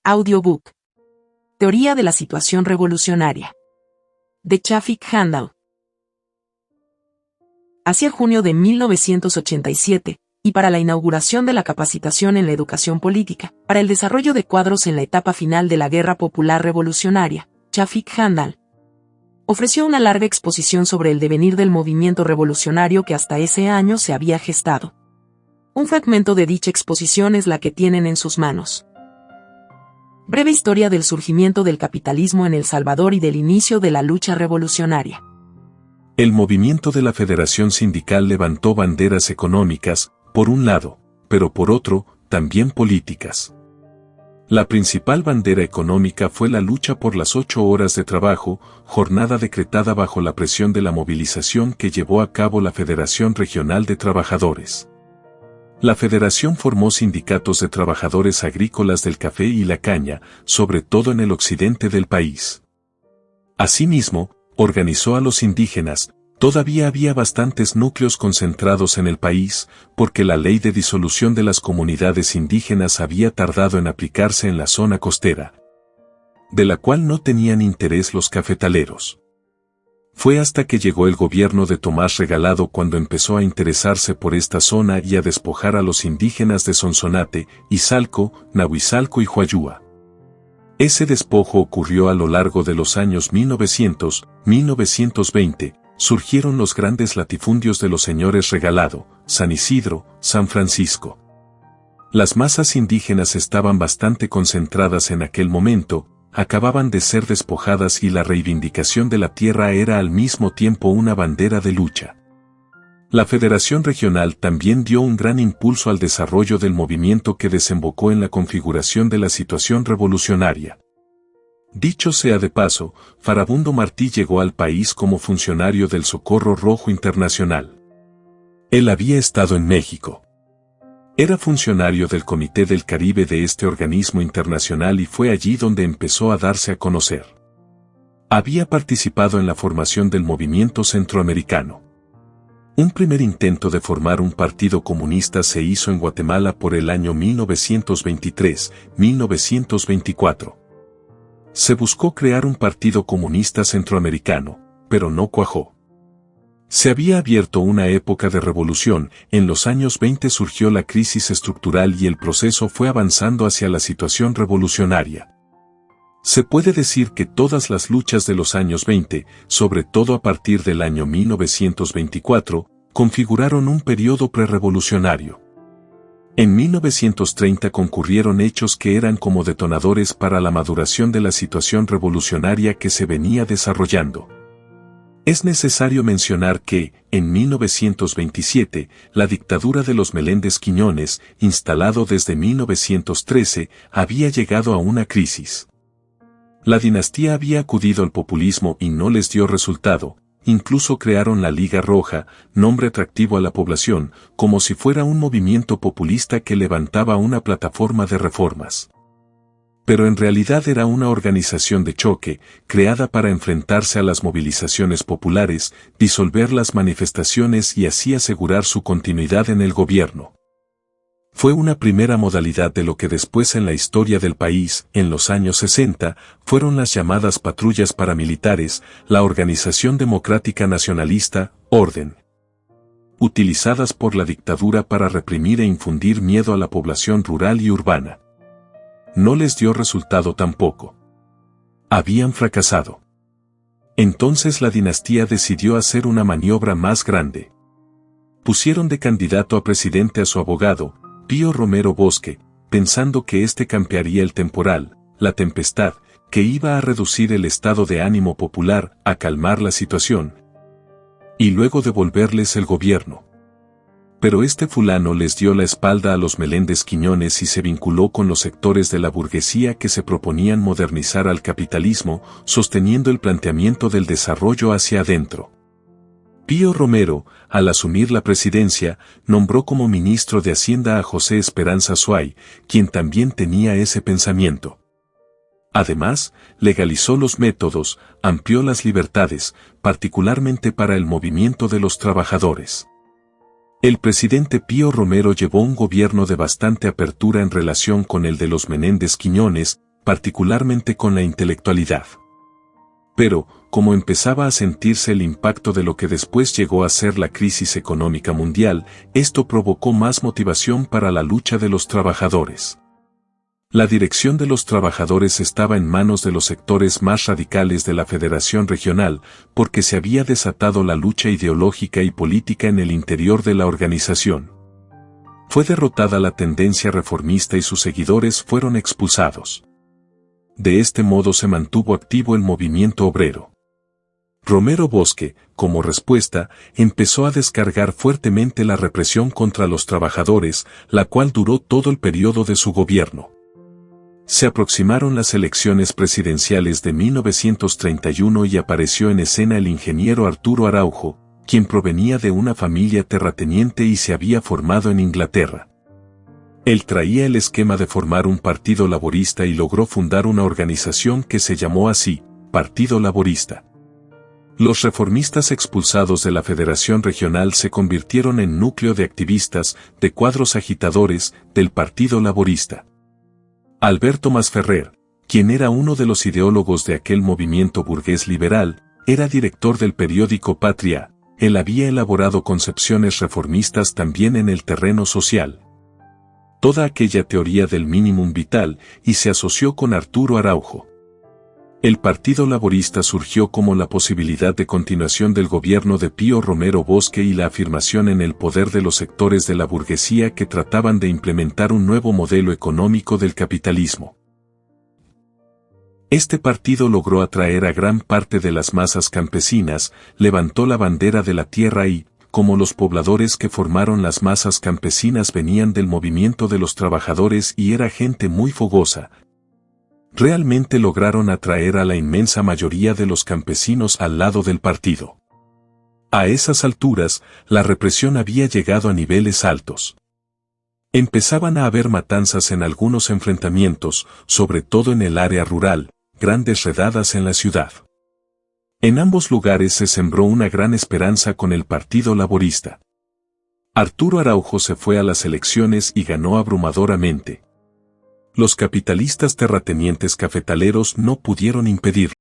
Audiobook. Teoría de la situación revolucionaria. De Shafik Handal. Hacia junio de 1987, y para la inauguración de la capacitación en la educación política, para el desarrollo de cuadros en la etapa final de la Guerra Popular Revolucionaria, Shafik Handal ofreció una larga exposición sobre el devenir del movimiento revolucionario que hasta ese año se había gestado. Un fragmento de dicha exposición es la que tienen en sus manos. Breve historia del surgimiento del capitalismo en El Salvador y del inicio de la lucha revolucionaria. El movimiento de la Federación Sindical levantó banderas económicas, por un lado, pero por otro, también políticas. La principal bandera económica fue la lucha por las 8 horas de trabajo, jornada decretada bajo la presión de la movilización que llevó a cabo la Federación Regional de Trabajadores. La federación formó sindicatos de trabajadores agrícolas del café y la caña, sobre todo en el occidente del país. Asimismo, organizó a los indígenas. Todavía había bastantes núcleos concentrados en el país, porque la ley de disolución de las comunidades indígenas había tardado en aplicarse en la zona costera, de la cual no tenían interés los cafetaleros. Fue hasta que llegó el gobierno de Tomás Regalado cuando empezó a interesarse por esta zona y a despojar a los indígenas de Sonsonate, Izalco, Nahuizalco y Huayúa. Ese despojo ocurrió a lo largo de los años 1920, surgieron los grandes latifundios de los señores Regalado, San Isidro, San Francisco. Las masas indígenas estaban bastante concentradas en aquel momento, acababan de ser despojadas y la reivindicación de la tierra era al mismo tiempo una bandera de lucha. La Federación Regional también dio un gran impulso al desarrollo del movimiento que desembocó en la configuración de la situación revolucionaria. Dicho sea de paso, Farabundo Martí llegó al país como funcionario del Socorro Rojo Internacional. Él había estado en México. Era funcionario del Comité del Caribe de este organismo internacional y fue allí donde empezó a darse a conocer. Había participado en la formación del movimiento centroamericano. Un primer intento de formar un partido comunista se hizo en Guatemala por el año 1923-1924. Se buscó crear un partido comunista centroamericano, pero no cuajó. Se había abierto una época de revolución, en los años 20 surgió la crisis estructural y el proceso fue avanzando hacia la situación revolucionaria. Se puede decir que todas las luchas de los años 20, sobre todo a partir del año 1924, configuraron un periodo prerevolucionario. En 1930 concurrieron hechos que eran como detonadores para la maduración de la situación revolucionaria que se venía desarrollando. Es necesario mencionar que, en 1927, la dictadura de los Meléndez Quiñones, instalado desde 1913, había llegado a una crisis. La dinastía había acudido al populismo y no les dio resultado, incluso crearon la Liga Roja, nombre atractivo a la población, como si fuera un movimiento populista que levantaba una plataforma de reformas. Pero en realidad era una organización de choque, creada para enfrentarse a las movilizaciones populares, disolver las manifestaciones y así asegurar su continuidad en el gobierno. Fue una primera modalidad de lo que después en la historia del país, en los años 60, fueron las llamadas patrullas paramilitares, la Organización Democrática Nacionalista, Orden, utilizadas por la dictadura para reprimir e infundir miedo a la población rural y urbana. No les dio resultado tampoco. Habían fracasado. Entonces la dinastía decidió hacer una maniobra más grande. Pusieron de candidato a presidente a su abogado, Pío Romero Bosque, pensando que éste campearía el temporal, la tempestad, que iba a reducir el estado de ánimo popular, a calmar la situación, y luego devolverles el gobierno. Pero este fulano les dio la espalda a los Meléndez Quiñones y se vinculó con los sectores de la burguesía que se proponían modernizar al capitalismo, sosteniendo el planteamiento del desarrollo hacia adentro. Pío Romero, al asumir la presidencia, nombró como ministro de Hacienda a José Esperanza Suay, quien también tenía ese pensamiento. Además, legalizó los métodos, amplió las libertades, particularmente para el movimiento de los trabajadores. El presidente Pío Romero llevó un gobierno de bastante apertura en relación con el de los Meléndez Quiñones, particularmente con la intelectualidad. Pero, como empezaba a sentirse el impacto de lo que después llegó a ser la crisis económica mundial, esto provocó más motivación para la lucha de los trabajadores. La dirección de los trabajadores estaba en manos de los sectores más radicales de la Federación Regional, porque se había desatado la lucha ideológica y política en el interior de la organización. Fue derrotada la tendencia reformista y sus seguidores fueron expulsados. De este modo se mantuvo activo el movimiento obrero. Romero Bosque, como respuesta, empezó a descargar fuertemente la represión contra los trabajadores, la cual duró todo el periodo de su gobierno. Se aproximaron las elecciones presidenciales de 1931 y apareció en escena el ingeniero Arturo Araujo, quien provenía de una familia terrateniente y se había formado en Inglaterra. Él traía el esquema de formar un partido laborista y logró fundar una organización que se llamó así, Partido Laborista. Los reformistas expulsados de la Federación Regional se convirtieron en núcleo de activistas, de cuadros agitadores, del Partido Laborista. Alberto Masferrer, quien era uno de los ideólogos de aquel movimiento burgués liberal, era director del periódico Patria. Él había elaborado concepciones reformistas también en el terreno social. Toda aquella teoría del minimum vital y se asoció con Arturo Araujo. El Partido Laborista surgió como la posibilidad de continuación del gobierno de Pío Romero Bosque y la afirmación en el poder de los sectores de la burguesía que trataban de implementar un nuevo modelo económico del capitalismo. Este partido logró atraer a gran parte de las masas campesinas, levantó la bandera de la tierra y, como los pobladores que formaron las masas campesinas venían del movimiento de los trabajadores y era gente muy fogosa, realmente lograron atraer a la inmensa mayoría de los campesinos al lado del partido. A esas alturas, la represión había llegado a niveles altos. Empezaban a haber matanzas en algunos enfrentamientos, sobre todo en el área rural, grandes redadas en la ciudad. En ambos lugares se sembró una gran esperanza con el Partido Laborista. Arturo Araujo se fue a las elecciones y ganó abrumadoramente. Los capitalistas terratenientes cafetaleros no pudieron impedirlo.